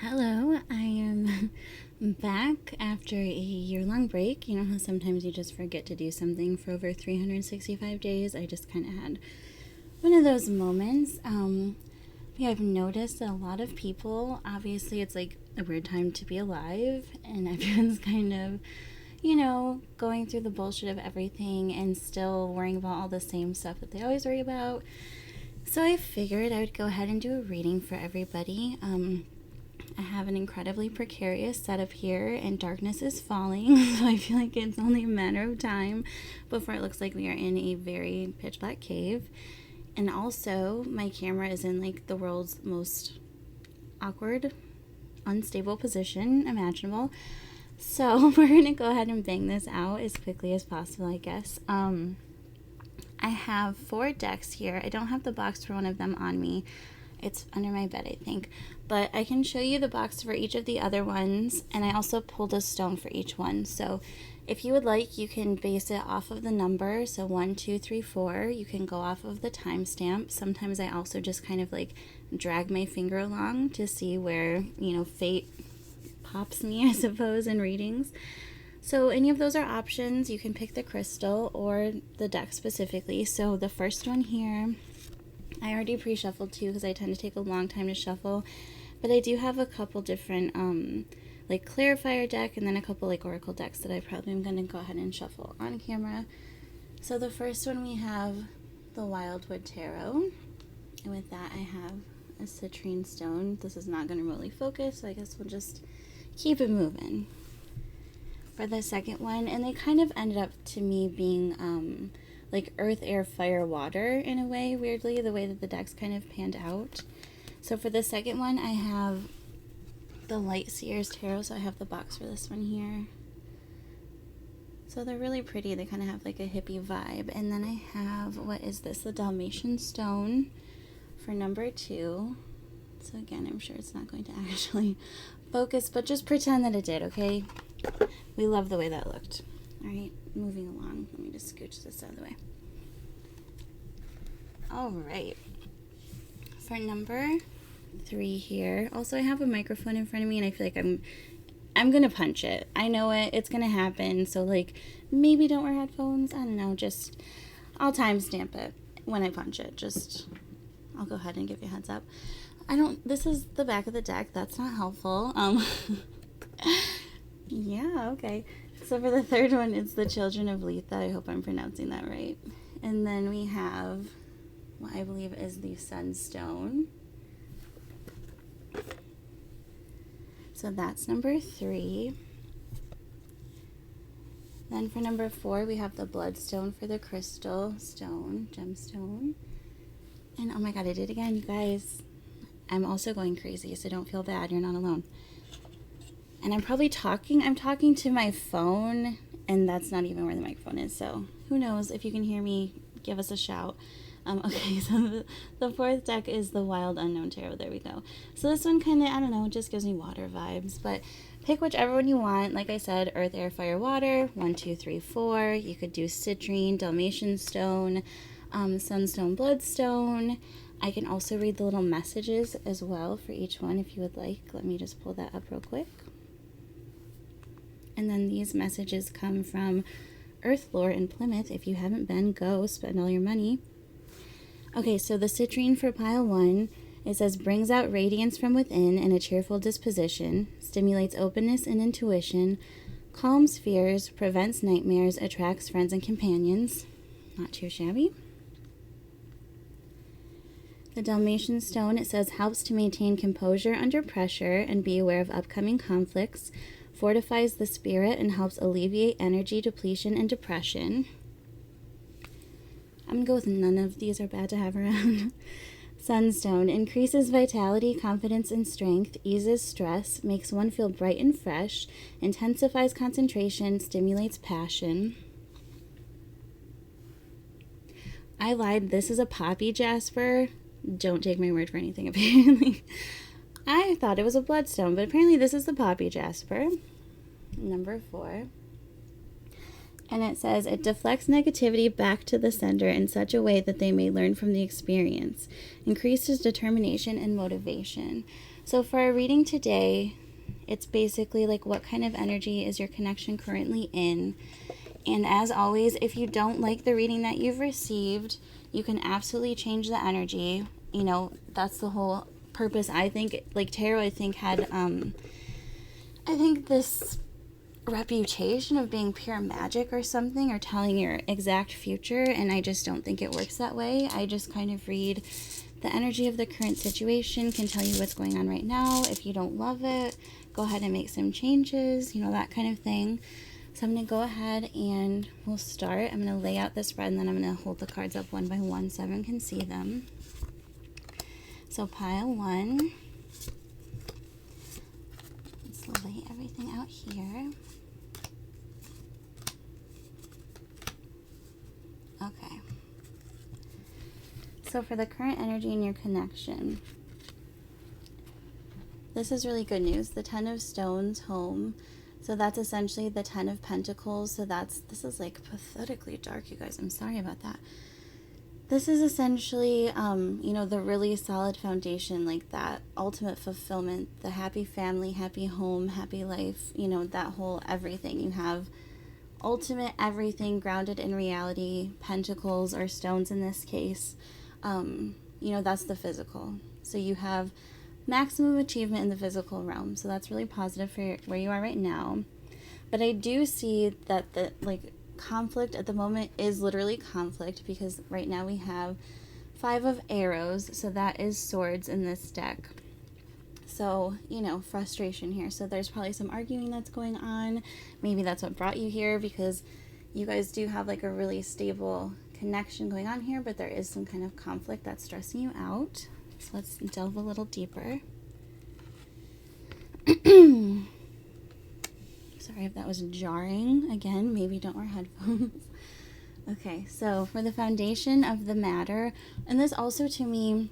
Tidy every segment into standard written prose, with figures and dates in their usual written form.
Hello, I am back after a year-long break. You know how sometimes you just forget to do something for over 365 days? I just kind of had one of those moments. I've noticed that a lot of people, obviously it's like a weird time to be alive, and everyone's kind of, going through the bullshit of everything and still worrying about all the same stuff that they always worry about. So I figured I would go ahead and do a reading for everybody. I have an incredibly precarious setup here, and darkness is falling, so I feel like it's only a matter of time before it looks like we are in a very pitch black cave. And also, my camera is in like the world's most awkward, unstable position imaginable. So we're gonna go ahead and bang this out as quickly as possible, I guess. I have 4 decks here. I don't have the box for one of them on me. It's under my bed, I think. But I can show you the box for each of the other ones, and I also pulled a stone for each one. So if you would like, you can base it off of the number. So 1, 2, 3, 4. You can go off of the timestamp. Sometimes I also just kind of like drag my finger along to see where, fate pops me, I suppose, in readings. So any of those are options. You can pick the crystal or the deck specifically. So the first one here, I already pre-shuffled too because I tend to take a long time to shuffle, but I do have a couple different like clarifier deck and then a couple like oracle decks that I probably am going to go ahead and shuffle on camera. So the first one we have the Wildwood Tarot, and with that I have a Citrine stone. This is not going to remotely focus, so I guess we'll just keep it moving. For the second one, and they kind of ended up to me being like earth, air, fire, water in a way, weirdly, the way that the decks kind of panned out. So for the second one, I have the light Seers tarot, so I have the box for this one here. So they're really pretty. They kind of have like a hippie vibe. And then I have, what is this? The Dalmatian stone for number 2. So again, I'm sure it's not going to actually focus, but just pretend that it did, okay? We love the way that looked. All right, moving along. Let me just scooch this out of the way. All right. For number 3 here, also I have a microphone in front of me, and I feel like I'm gonna punch it. I know it. It's gonna happen. So like, maybe don't wear headphones. I don't know. Just I'll timestamp it when I punch it. I'll go ahead and give you a heads up. This is the back of the deck. That's not helpful. Yeah, okay. So for the third one, it's the Children of Litha. I hope I'm pronouncing that right. And then we have what I believe is the Sunstone. So that's number 3. Then for number 4, we have the Bloodstone for the crystal stone, gemstone. And oh my god, I did it again, you guys. I'm also going crazy, so don't feel bad. You're not alone. And I'm talking to my phone, and that's not even where the microphone is, so who knows? If you can hear me, give us a shout. Okay, so the 4th deck is the Wild Unknown Tarot. There we go. So this one kind of, I don't know, just gives me water vibes, but pick whichever one you want. Like I said, earth, air, fire, water, 1, 2, 3, 4. You could do Citrine, Dalmatian stone, Sunstone, Bloodstone. I can also read the little messages as well for each one if you would like. Let me just pull that up real quick. And then these messages come from Earth Lore in Plymouth. If you haven't been, go spend all your money. Okay, so the Citrine for pile 1, it says, brings out radiance from within and a cheerful disposition, stimulates openness and intuition, calms fears, prevents nightmares, attracts friends and companions. Not too shabby. The Dalmatian stone, it says, helps to maintain composure under pressure and be aware of upcoming conflicts, fortifies the spirit, and helps alleviate energy depletion and depression. I'm going to go with none of these are bad to have around. Sunstone increases vitality, confidence, and strength, eases stress, makes one feel bright and fresh, intensifies concentration, stimulates passion. I lied. This is a poppy Jasper. Don't take my word for anything, apparently. I thought it was a bloodstone, but apparently this is the poppy Jasper. Number 4. And it says, it deflects negativity back to the sender in such a way that they may learn from the experience, increases determination and motivation. So for our reading today, it's basically like, what kind of energy is your connection currently in? And as always, if you don't like the reading that you've received, you can absolutely change the energy. You know, that's the whole purpose. I think, like, tarot, I think this reputation of being pure magic or something, or telling your exact future, and I just don't think it works that way. I just kind of read the energy of the current situation, can tell you what's going on right now. If you don't love it, go ahead and make some changes, you know, that kind of thing. So I'm going to go ahead and we'll start. I'm going to lay out this spread, and then I'm going to hold the cards up one by one so everyone can see them. So pile 1. Let's lay everything out here. Okay. So for the current energy in your connection, this is really good news. The 10 of Stones, home. So that's essentially the 10 of Pentacles. So this is like pathetically dark, you guys. I'm sorry about that. This is essentially, you know, the really solid foundation, like that ultimate fulfillment, the happy family, happy home, happy life, you know, that whole everything. You have ultimate everything grounded in reality, pentacles or stones in this case. You know, that's the physical. So you have maximum achievement in the physical realm. So that's really positive for where you are right now. But I do see that the conflict at the moment is literally conflict, because right now we have 5 of arrows. So that is swords in this deck. So, you know, frustration here. So there's probably some arguing that's going on. Maybe that's what brought you here, because you guys do have like a really stable connection going on here, but there is some kind of conflict that's stressing you out. So let's delve a little deeper. Sorry if that was jarring. Again, maybe don't wear headphones. Okay, so for the foundation of the matter, and this also to me,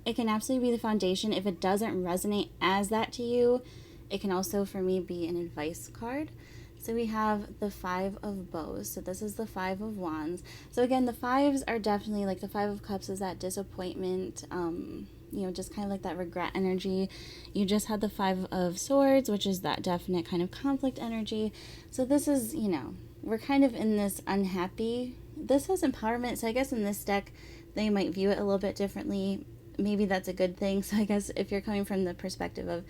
it can absolutely be the foundation. If it doesn't resonate as that to you, it can also, for me, be an advice card. So we have the 5 of bows. So this is the 5 of wands. So again, the 5s are definitely like the 5 of cups is that disappointment, you know, just kind of like that regret energy. You just had the 5 of swords, which is that definite kind of conflict energy. So this is, you know, we're kind of in this unhappy. This has empowerment. So I guess in this deck, they might view it a little bit differently. Maybe that's a good thing. So I guess if you're coming from the perspective of,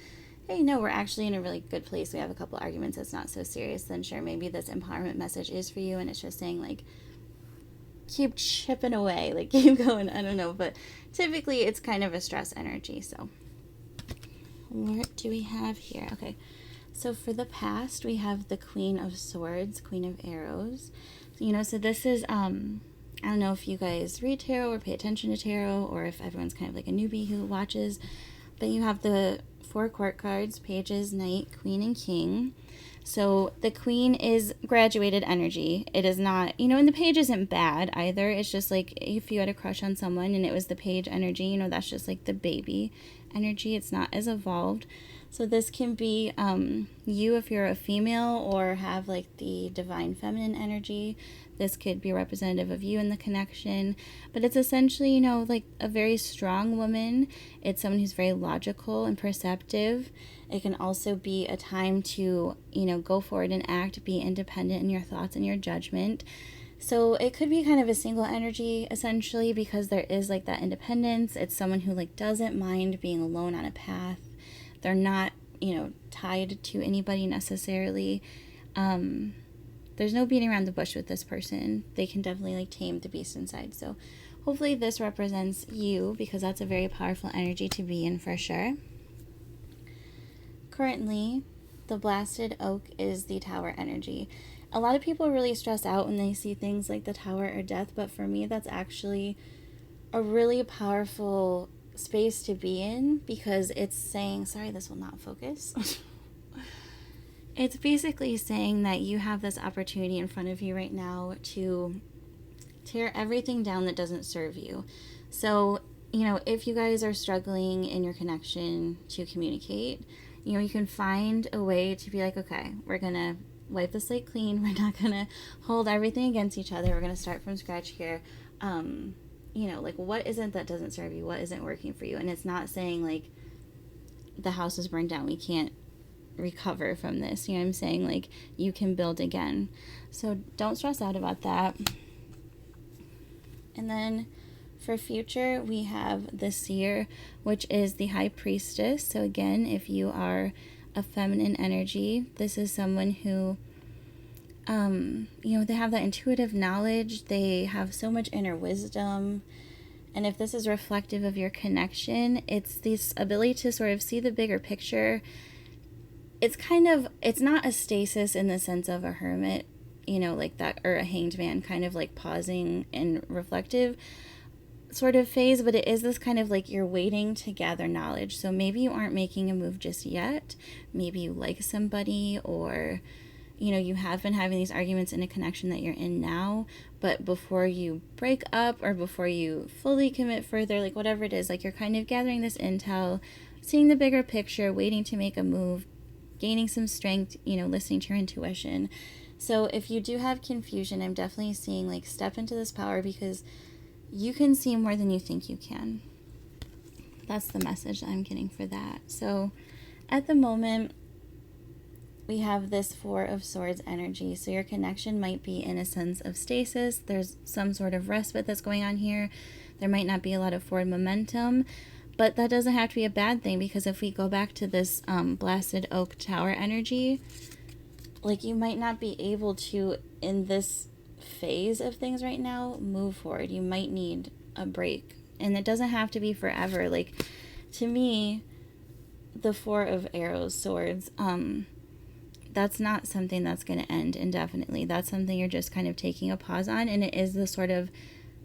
hey, no, we're actually in a really good place, we have a couple arguments, it's not so serious, then sure, maybe this empowerment message is for you, and it's just saying, like, keep chipping away, like, keep going, I don't know, but typically it's kind of a stress energy. So what do we have here? Okay, so for the past, we have the Queen of Swords, Queen of Arrows. You know, so this is, I don't know if you guys read tarot or pay attention to tarot, or if everyone's kind of like a newbie who watches, but you have the 4 court cards, pages, knight, queen, and king. So the queen is graduated energy. It is not, you know, and the page isn't bad either. It's just like if you had a crush on someone and it was the page energy, you know, that's just like the baby energy. It's not as evolved. So this can be you if you're a female or have like the divine feminine energy. This could be representative of you in the connection. But it's essentially, you know, like a very strong woman. It's someone who's very logical and perceptive. It can also be a time to, you know, go forward and act, be independent in your thoughts and your judgment. So it could be kind of a single energy, essentially, because there is like that independence. It's someone who like doesn't mind being alone on a path. They're not, you know, tied to anybody necessarily. There's no beating around the bush with this person. They can definitely like tame the beast inside. So hopefully this represents you, because that's a very powerful energy to be in for sure. Currently, the blasted oak is the tower energy. A lot of people really stress out when they see things like the tower or death, but for me that's actually a really powerful space to be in, because it's saying, sorry, this will not focus. It's basically saying that you have this opportunity in front of you right now to tear everything down that doesn't serve you. So, you know, if you guys are struggling in your connection to communicate, you know, you can find a way to be like, okay, we're gonna wipe the slate clean. We're not going to hold everything against each other. We're going to start from scratch here. You know, like, what isn't that doesn't serve you? What isn't working for you? And it's not saying, like, the house is burned down, we can't recover from this. You know what I'm saying? Like, you can build again. So don't stress out about that. And then for future, we have the Seer, which is the High Priestess. So again, if you are a feminine energy, this is someone who, you know, they have that intuitive knowledge. They have so much inner wisdom. And if this is reflective of your connection, it's this ability to sort of see the bigger picture. It's kind of, it's not a stasis in the sense of a hermit, you know, like that, or a hanged man, kind of like pausing and reflective sort of phase, but it is this kind of like you're waiting to gather knowledge. So maybe you aren't making a move just yet. Maybe you like somebody, or, you know, you have been having these arguments in a connection that you're in now, but before you break up or before you fully commit further, like whatever it is, like you're kind of gathering this intel, seeing the bigger picture, waiting to make a move, gaining some strength, you know, listening to your intuition. So if you do have confusion, I'm definitely seeing like step into this power, because you can see more than you think you can. That's the message I'm getting for that. So at the moment, we have this Four of Swords energy. So your connection might be in a sense of stasis. There's some sort of respite that's going on here. There might not be a lot of forward momentum, but that doesn't have to be a bad thing, because if we go back to this blasted oak tower energy, like you might not be able to, in this phase of things right now, move forward. You might need a break, and it doesn't have to be forever. Like, to me, the Four of Arrows, Swords, that's not something that's going to end indefinitely. That's something you're just kind of taking a pause on, and it is the sort of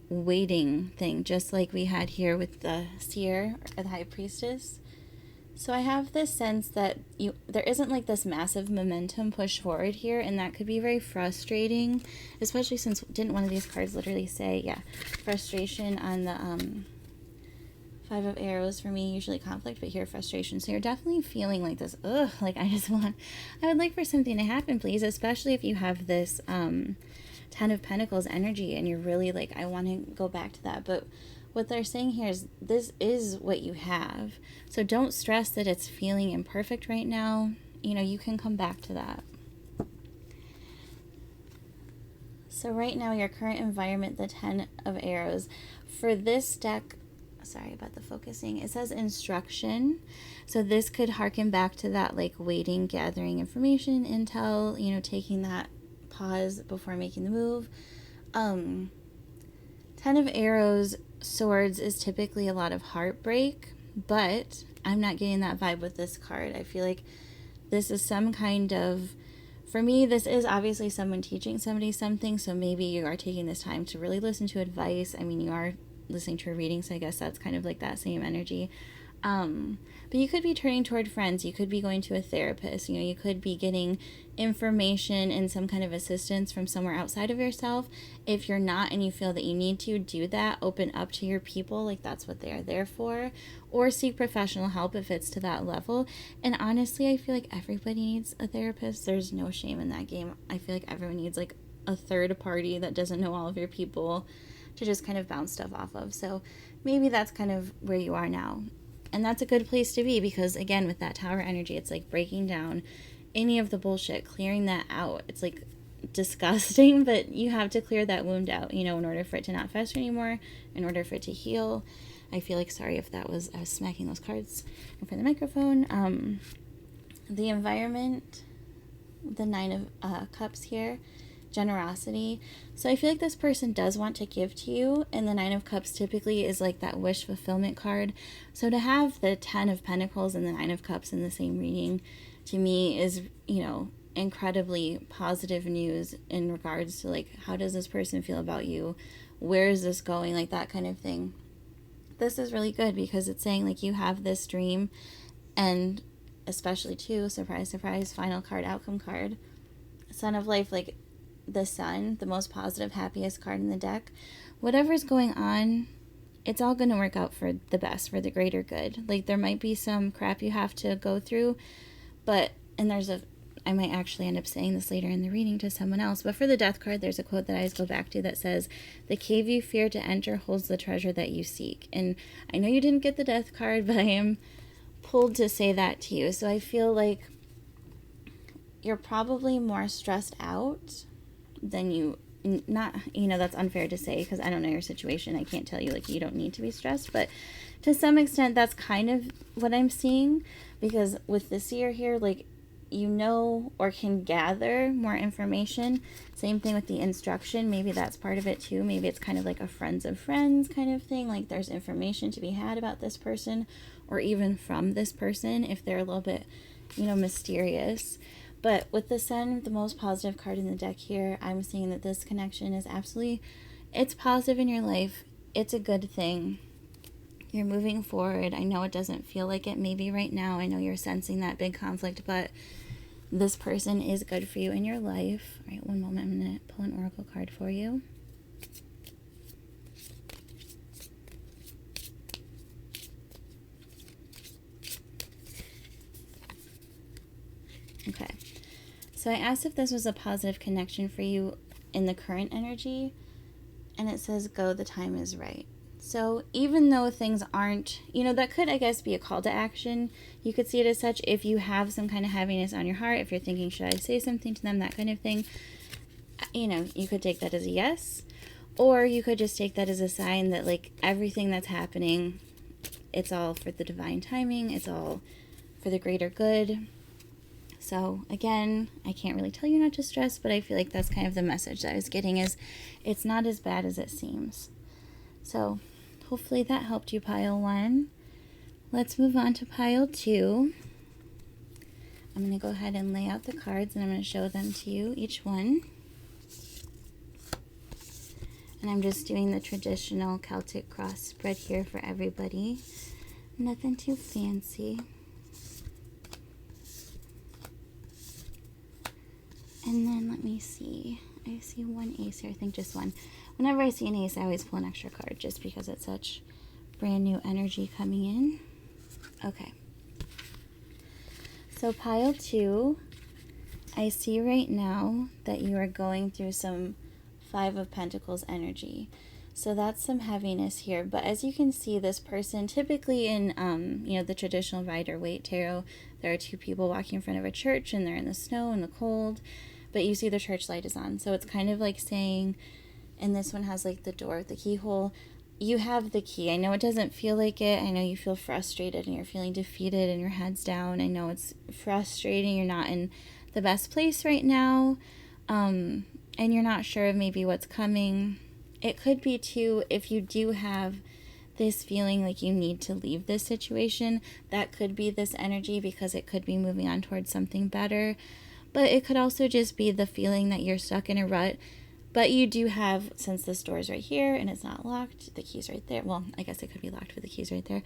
waiting thing, just like we had here with the Seer, or the High Priestess. So I have this sense that there isn't like this massive momentum push forward here, and that could be very frustrating, especially since, didn't one of these cards literally say, yeah, frustration on the Five of Arrows for me, usually conflict, but here frustration. So you're definitely feeling like this, like I would like for something to happen, please, especially if you have this Ten of Pentacles energy and you're really like, I want to go back to that. But what they're saying here is this is what you have. So don't stress that it's feeling imperfect right now. You know, you can come back to that. So right now, your current environment, the Ten of Arrows. For this deck, sorry about the focusing, it says instruction. So this could harken back to that, like waiting, gathering information, intel, you know, taking that pause before making the move. Ten of Arrows, Swords is typically a lot of heartbreak, but I'm not getting that vibe with this card. I feel like this is some kind of, for me, this is obviously someone teaching somebody something, so maybe you are taking this time to really listen to advice. I mean, you are listening to a reading, so I guess that's kind of like that same energy. But you could be turning toward friends. You could be going to a therapist. You know, you could be getting information and some kind of assistance from somewhere outside of yourself. If you're not and you feel that you need to, do that. Open up to your people. Like, that's what they are there for. Or seek professional help if it's to that level. And honestly, I feel like everybody needs a therapist. There's no shame in that game. I feel like everyone needs like a third party that doesn't know all of your people to just kind of bounce stuff off of. So maybe that's kind of where you are now. And that's a good place to be, because again, with that tower energy, it's like breaking down any of the bullshit, clearing that out. It's like disgusting, but you have to clear that wound out, you know, in order for it to not fester anymore, in order for it to heal. I feel like, sorry if that was, I was smacking those cards in front of the microphone. The environment, the Nine of Cups here, generosity. So I feel like this person does want to give to you, and the Nine of Cups typically is like that wish fulfillment card. So to have the Ten of Pentacles and the Nine of Cups in the same reading, to me, is, you know, incredibly positive news in regards to like, how does this person feel about you? Where is this going? Like that kind of thing. This is really good, because it's saying like you have this dream, and especially too, surprise, surprise, final card, outcome card, Sun of Life, like the Sun, the most positive, happiest card in the deck. Whatever's going on, it's all going to work out for the best, for the greater good. Like, there might be some crap you have to go through, but, and I might actually end up saying this later in the reading to someone else. But for the death card, there's a quote that I always go back to that says, "The cave you fear to enter holds the treasure that you seek." And I know you didn't get the death card, but I am pulled to say that to you. So I feel like you're probably more stressed out than you, not, that's unfair to say because I don't know your situation. I can't tell you, like, you don't need to be stressed, but to some extent that's kind of what I'm seeing, because with the seer here, like, or can gather more information. Same thing with the instruction. Maybe that's part of it too. Maybe it's kind of like a friends of friends kind of thing. Like, there's information to be had about this person, or even from this person if they're a little bit, mysterious. But with the Sun, the most positive card in the deck here, I'm seeing that this connection is absolutely, it's positive in your life. It's a good thing. You're moving forward. I know it doesn't feel like it maybe right now. I know you're sensing that big conflict, but this person is good for you in your life. All right, one moment. I'm going to pull an oracle card for you. Okay. So I asked if this was a positive connection for you in the current energy, and it says, go, the time is right. So even though things aren't, that could, I guess, be a call to action. You could see it as such if you have some kind of heaviness on your heart, if you're thinking, should I say something to them, that kind of thing. You could take that as a yes, or you could just take that as a sign that, like, everything that's happening, it's all for the divine timing, it's all for the greater good. So again, I can't really tell you not to stress, but I feel like that's kind of the message that I was getting, is it's not as bad as it seems. So hopefully that helped you, pile 1. Let's move on to pile 2. I'm going to go ahead and lay out the cards, and I'm going to show them to you, each one. And I'm just doing the traditional Celtic cross spread here for everybody. Nothing too fancy. And then let me see. I see one ace here. I think just one. Whenever I see an ace, I always pull an extra card just because it's such brand new energy coming in. Okay. So pile 2, I see right now that you are going through some 5 of Pentacles energy. So that's some heaviness here. But as you can see, this person, typically in the traditional Rider-Waite tarot, there are 2 people walking in front of a church, and they're in the snow and the cold, but you see the church light is on. So it's kind of like saying, and this one has like the door, the keyhole, you have the key. I know it doesn't feel like it. I know you feel frustrated and you're feeling defeated and your head's down. I know it's frustrating. You're not in the best place right now. And you're not sure of maybe what's coming. It could be too, if you do have this feeling like you need to leave this situation, that could be this energy, because it could be moving on towards something better. But it could also just be the feeling that you're stuck in a rut. But you do have, since this door is right here and it's not locked, the key's right there. Well, I guess it could be locked, but the key's right there.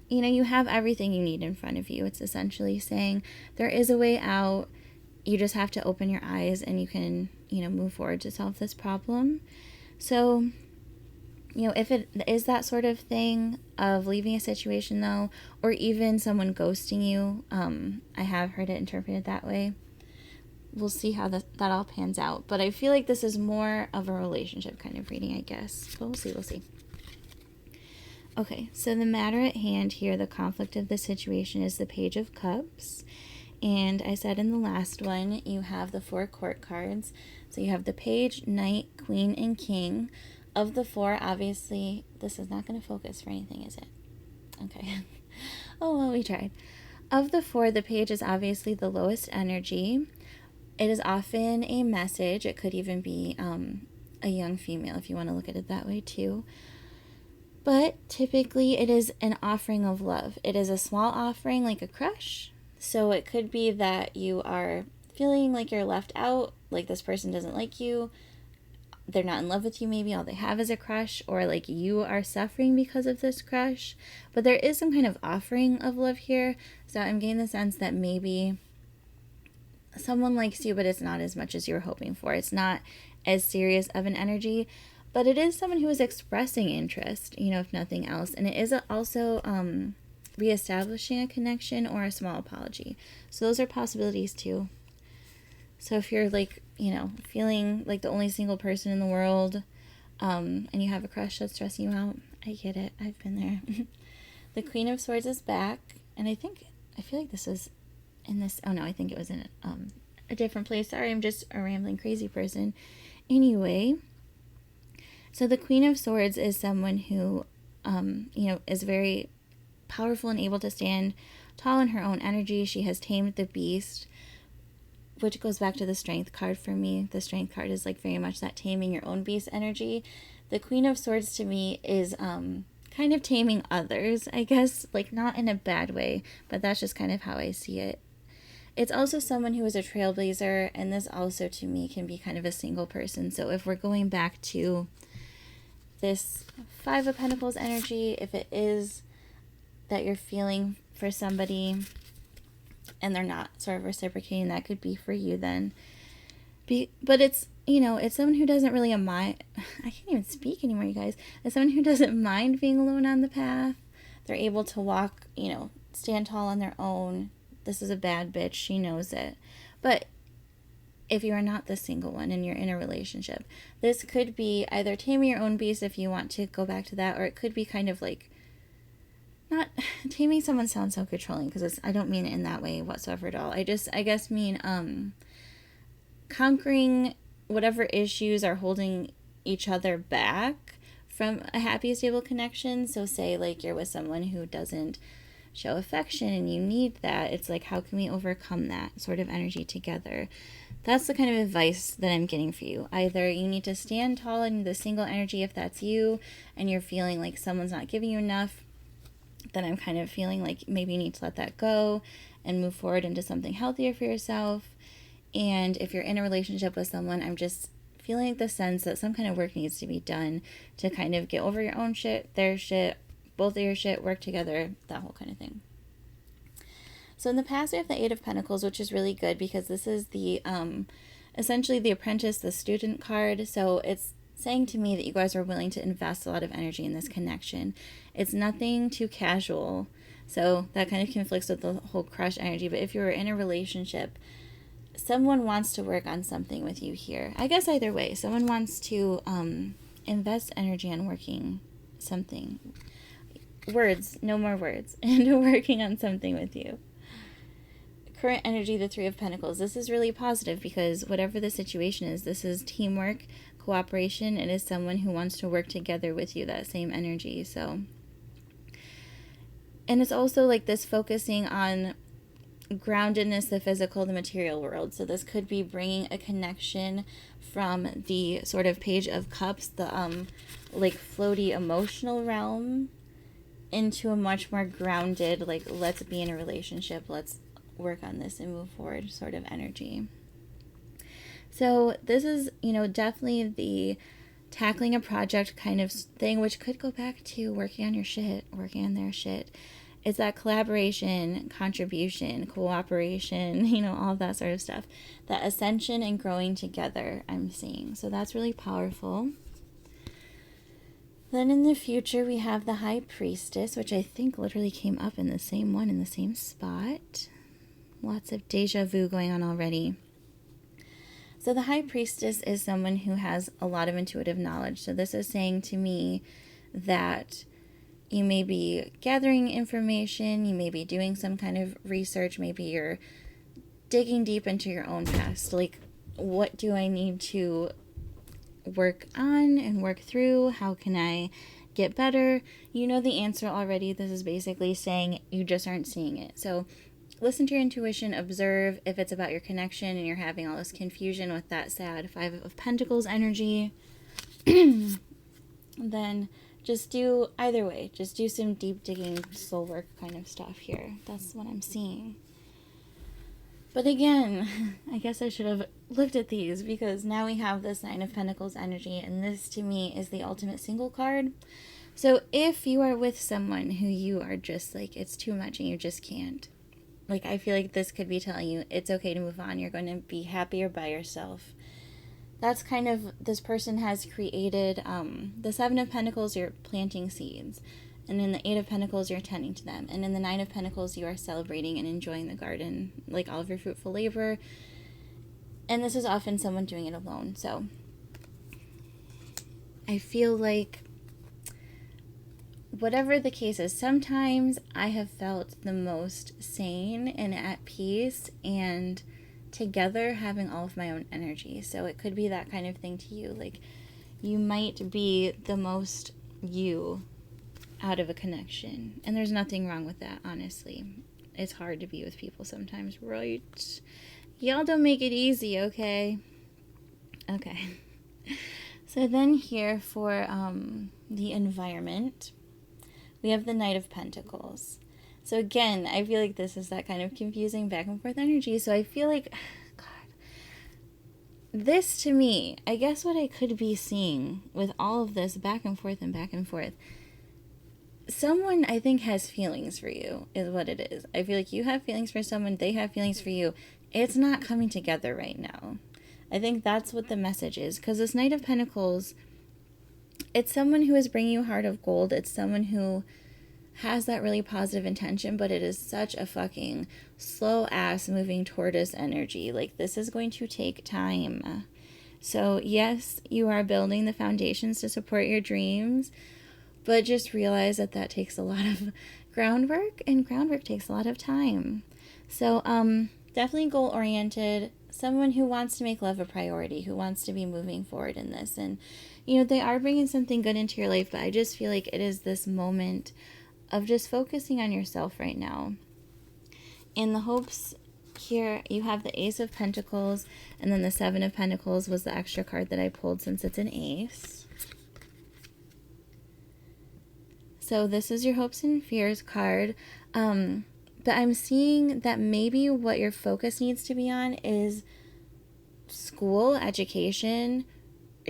You have everything you need in front of you. It's essentially saying there is a way out. You just have to open your eyes and you can, move forward to solve this problem. So, if it is that sort of thing of leaving a situation though, or even someone ghosting you, I have heard it interpreted that way. We'll see how that all pans out. But I feel like this is more of a relationship kind of reading, I guess. But we'll see. Okay, so the matter at hand here, the conflict of the situation, is the Page of Cups. And I said in the last one, you have the 4 court cards. So you have the Page, Knight, Queen, and King. Of the 4, obviously, this is not going to focus for anything, is it? Okay. Oh, well, we tried. Of the 4, the Page is obviously the lowest energy. It is often a message. It could even be a young female, if you want to look at it that way too. But typically it is an offering of love. It is a small offering, like a crush. So it could be that you are feeling like you're left out, like this person doesn't like you, they're not in love with you, maybe all they have is a crush, or like you are suffering because of this crush. But there is some kind of offering of love here. So I'm getting the sense that maybe someone likes you, but it's not as much as you were hoping for. It's not as serious of an energy, but it is someone who is expressing interest, if nothing else. And it is also reestablishing a connection or a small apology. So those are possibilities too. So if you're like, feeling like the only single person in the world, and you have a crush that's stressing you out, I get it. I've been there. The Queen of Swords is back, and I feel like this was in this, oh no, I think it was in a different place. Sorry, I'm just a rambling crazy person. Anyway, so the Queen of Swords is someone who, is very powerful and able to stand tall in her own energy. She has tamed the beast, which goes back to the Strength card for me. The Strength card is like very much that taming your own beast energy. The Queen of Swords to me is kind of taming others, I guess, like not in a bad way, but that's just kind of how I see it. It's also someone who is a trailblazer, and this also to me can be kind of a single person. So if we're going back to this Five of Pentacles energy, if it is that you're feeling for somebody and they're not sort of reciprocating, that could be for you then. But it's, it's someone who doesn't really mind. I can't even speak anymore, you guys. It's someone who doesn't mind being alone on the path. They're able to walk, stand tall on their own. This is a bad bitch. She knows it. But if you are not the single one and you're in a relationship, this could be either taming your own beast, if you want to go back to that, or it could be kind of like, not taming someone sounds so controlling, because I don't mean it in that way whatsoever at all. I guess mean conquering whatever issues are holding each other back from a happy, stable connection. So say like you're with someone who doesn't show affection and you need that. It's like, how can we overcome that sort of energy together? That's the kind of advice that I'm getting for you. Either you need to stand tall in the single energy if that's you, and you're feeling like someone's not giving you enough, then I'm kind of feeling like maybe you need to let that go and move forward into something healthier for yourself. And if you're in a relationship with someone, I'm just feeling like the sense that some kind of work needs to be done to kind of get over your own shit, their shit, both of your shit, work together, that whole kind of thing. So in the past, we have the Eight of Pentacles, which is really good because this is the, essentially the apprentice, the student card. So it's saying to me that you guys are willing to invest a lot of energy in this connection. It's nothing too casual. So that kind of conflicts with the whole crush energy. But if you're in a relationship, someone wants to work on something with you here. I guess either way, someone wants to invest energy on working something. Words, no more words, into working on something with you. Current energy, the Three of Pentacles. This is really positive because whatever the situation is, this is teamwork, cooperation. It is someone who wants to work together with you, that same energy. So, and it's also like this focusing on groundedness, the physical, the material world. So this could be bringing a connection from the sort of Page of Cups, the like floaty emotional realm, into a much more grounded, like, let's be in a relationship, let's work on this and move forward sort of energy. So this is, definitely the tackling a project kind of thing, which could go back to working on your shit, working on their shit. It's that collaboration, contribution, cooperation, all that sort of stuff. That ascension and growing together, I'm seeing. So that's really powerful. Then in the future, we have the High Priestess, which I think literally came up in the same one, in the same spot. Lots of deja vu going on already. So the High Priestess is someone who has a lot of intuitive knowledge. So this is saying to me that you may be gathering information, you may be doing some kind of research, maybe you're digging deep into your own past. Like, what do I need to work on and work through? How can I get better? You know the answer already. This is basically saying you just aren't seeing it. So listen to your intuition, observe if it's about your connection and you're having all this confusion with that sad Five of Pentacles energy. Then just do either way. Just do some deep digging soul work kind of stuff here. That's what I'm seeing. But again, I guess I should have looked at these because now we have this Nine of Pentacles energy, and this to me is the ultimate single card. So if you are with someone who you are just like, it's too much and you just can't, like, I feel like this could be telling you it's okay to move on. You're going to be happier by yourself. That's kind of, this person has created, the Seven of Pentacles, you're planting seeds. And in the Eight of Pentacles, you're tending to them. And in the Nine of Pentacles, you are celebrating and enjoying the garden, like all of your fruitful labor. And this is often someone doing it alone. So I feel like whatever the case is, sometimes I have felt the most sane and at peace and together having all of my own energy. So it could be that kind of thing to you. Like, you might be the most you out of a connection. And there's nothing wrong with that, honestly. It's hard to be with people sometimes, right? Y'all don't make it easy, okay? Okay. So then here for the environment, we have the Knight of Pentacles. So again, I feel like this is that kind of confusing back and forth energy. So I feel like, God, this to me, I guess what I could be seeing with all of this back and forth and back and forth, someone I think has feelings for you is what it is. I feel like you have feelings for someone, they have feelings for you. It's not coming together right now. I think that's what the message is, because this Knight of Pentacles, it's someone who is bringing you a heart of gold. It's someone who has that really positive intention, but it is such a fucking slow ass moving tortoise energy. Like, this is going to take time. So yes, you are building the foundations to support your dreams, but just realize that that takes a lot of groundwork, and groundwork takes a lot of time. So definitely goal-oriented, someone who wants to make love a priority, who wants to be moving forward in this. And, you know, they are bringing something good into your life, but I just feel like it is this moment of just focusing on yourself right now. In the hopes here, you have the Ace of Pentacles, and then the Seven of Pentacles was the extra card that I pulled since it's an ace. So this is your hopes and fears card. But I'm seeing that maybe what your focus needs to be on is school, education,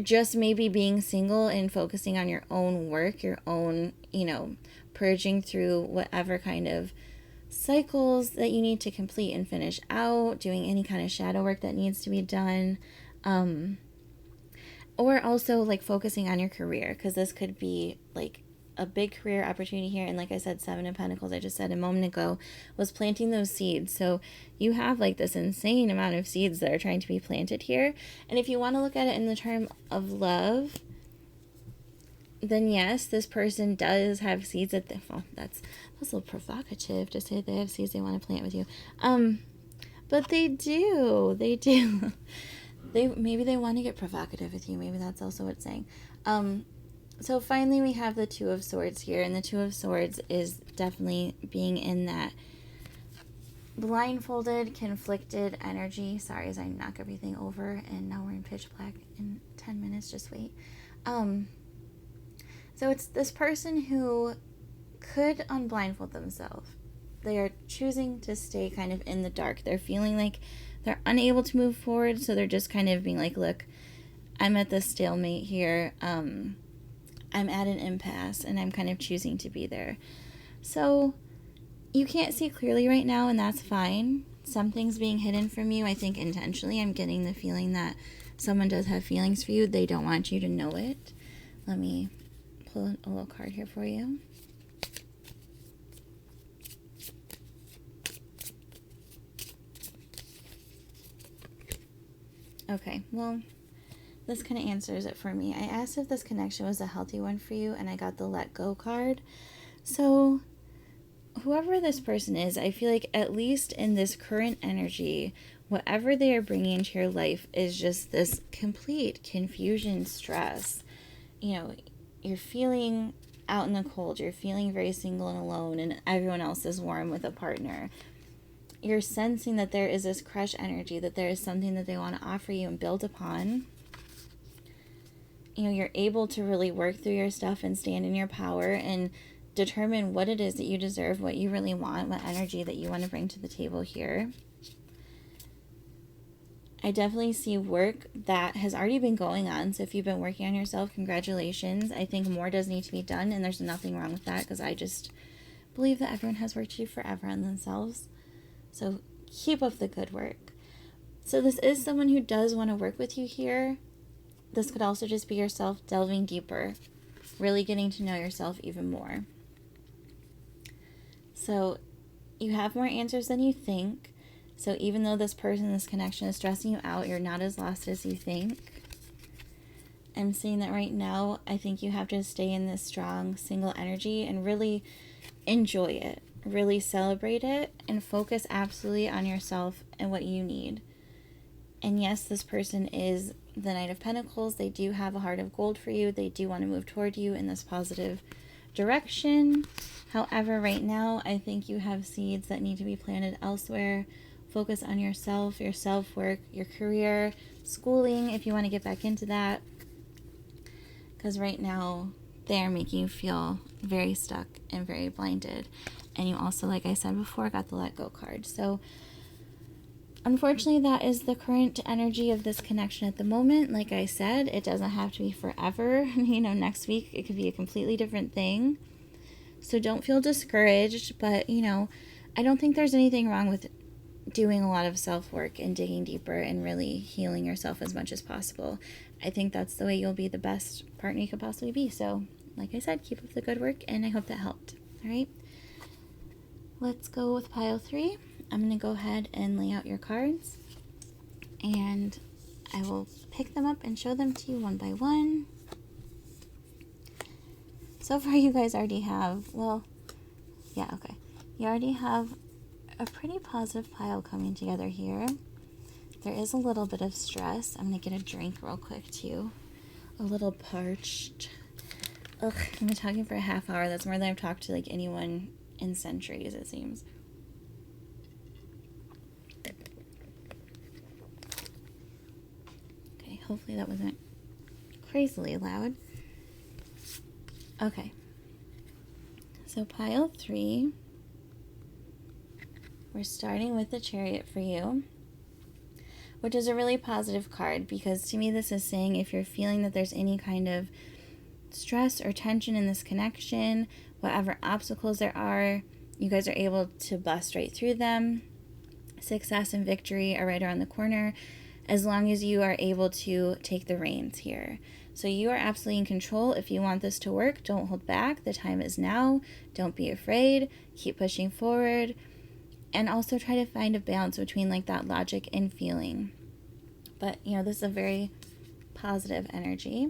just maybe being single and focusing on your own work, your own, you know, purging through whatever kind of cycles that you need to complete and finish out, doing any kind of shadow work that needs to be done. Or also like focusing on your career, because this could be like a big career opportunity here. And like I said, Seven of Pentacles, I just said a moment ago, was planting those seeds. So you have like this insane amount of seeds that are trying to be planted here. And if you want to look at it in the term of love, then yes, this person does have seeds that well, that's a little provocative to say they have seeds they want to plant with you. But they do. Maybe they want to get provocative with you. Maybe that's also what it's saying. So finally we have the Two of Swords here, and the Two of Swords is definitely being in that blindfolded, conflicted energy. Sorry as I knock everything over, and now we're in pitch black in 10 minutes, just wait. So it's this person who could unblindfold themselves. They are choosing to stay kind of in the dark. They're feeling like they're unable to move forward, so they're just kind of being like, look, I'm at this stalemate here. I'm at an impasse, and I'm kind of choosing to be there. So you can't see clearly right now, and that's fine. Something's being hidden from you. I think intentionally I'm getting the feeling that someone does have feelings for you. They don't want you to know it. Let me pull a little card here for you. Okay, well, this kind of answers it for me. I asked if this connection was a healthy one for you, and I got the Let Go card. So whoever this person is, I feel like at least in this current energy, whatever they are bringing into your life is just this complete confusion, stress. You know, you're feeling out in the cold. You're feeling very single and alone, and everyone else is warm with a partner. You're sensing that there is this crush energy, that there is something that they want to offer you and build upon. You know, you're able to really work through your stuff and stand in your power and determine what it is that you deserve, what you really want, what energy that you want to bring to the table here. I definitely see work that has already been going on. So if you've been working on yourself, congratulations. I think more does need to be done, and there's nothing wrong with that, because I just believe that everyone has work to do forever on themselves. So keep up the good work. So this is someone who does want to work with you here. This could also just be yourself delving deeper, really getting to know yourself even more. So you have more answers than you think. So even though this person, this connection is stressing you out, you're not as lost as you think. I'm saying that right now, I think you have to stay in this strong single energy and really enjoy it, really celebrate it, and focus absolutely on yourself and what you need. And yes, this person is the Knight of Pentacles. They do have a heart of gold for you. They do want to move toward you in this positive direction. However, right now, I think you have seeds that need to be planted elsewhere. Focus on yourself, your self-work, your career, schooling, if you want to get back into that. Because right now, they are making you feel very stuck and very blinded. And you also, like I said before, got the Let Go card. So, unfortunately, that is the current energy of this connection at the moment. Like I said, it doesn't have to be forever. Next week, it could be a completely different thing. So don't feel discouraged. But, I don't think there's anything wrong with doing a lot of self-work and digging deeper and really healing yourself as much as possible. I think that's the way you'll be the best partner you could possibly be. So, like I said, keep up the good work, and I hope that helped. All right? Let's go with pile 3. I'm going to go ahead and lay out your cards, and I will pick them up and show them to you one by one. So far, you guys already have, you already have a pretty positive pile coming together here. There is a little bit of stress. I'm going to get a drink real quick, too. A little parched. Ugh, I've been talking for a half hour. That's more than I've talked to, anyone in centuries, it seems. Okay, hopefully that wasn't crazily loud. Okay. So pile 3. We're starting with the Chariot for you, which is a really positive card, because to me this is saying if you're feeling that there's any kind of stress or tension in this connection, whatever obstacles there are, you guys are able to bust right through them. Success and victory are right around the corner, as long as you are able to take the reins here. So you are absolutely in control. If you want this to work, don't hold back. The time is now. Don't be afraid. Keep pushing forward. And also try to find a balance between that logic and feeling. But, this is a very positive energy.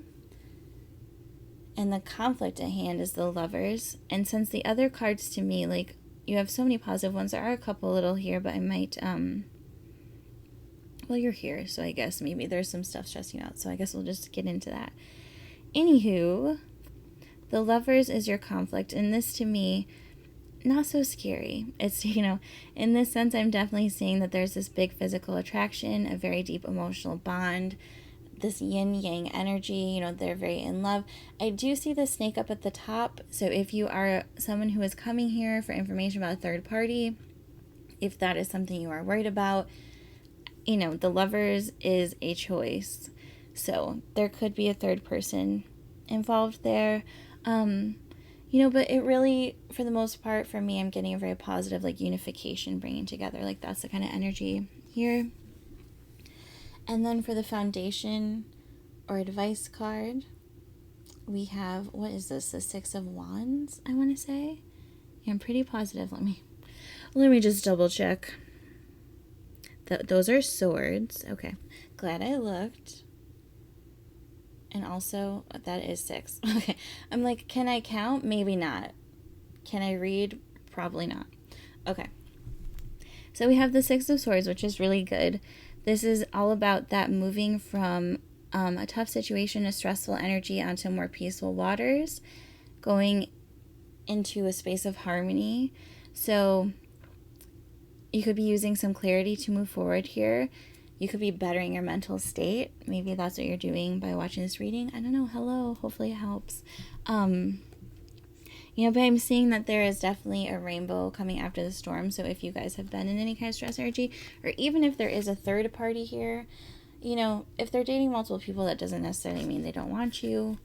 And the conflict at hand is the Lovers. And since the other cards to me, you have so many positive ones, there are a couple little here, but I might, you're here, so I guess maybe there's some stuff stressing you out. So I guess we'll just get into that. Anywho, the Lovers is your conflict. And this to me, not so scary. It's, in this sense, I'm definitely seeing that there's this big physical attraction, a very deep emotional bond, this yin-yang energy, they're very in love. I do see the snake up at the top. So if you are someone who is coming here for information about a third party, if that is something you are worried about, the Lovers is a choice. So there could be a third person involved there. But it really, for the most part, for me, I'm getting a very positive, unification, bringing together. That's the kind of energy here. And then for the foundation or advice card, we have, what is this? The 6 of Wands, I want to say. Yeah, I'm pretty positive. Let me just double check. Those are swords. Okay. Glad I looked. And also, that is 6. Okay. I'm can I count? Maybe not. Can I read? Probably not. Okay. So we have the 6 of Swords, which is really good. This is all about that moving from a tough situation, a stressful energy, onto more peaceful waters, going into a space of harmony. So you could be using some clarity to move forward here. You could be bettering your mental state. Maybe that's what you're doing by watching this reading. I don't know. Hello. Hopefully it helps. But I'm seeing that there is definitely a rainbow coming after the storm. So if you guys have been in any kind of stress energy, or even if there is a third party here, if they're dating multiple people, that doesn't necessarily mean they don't want you.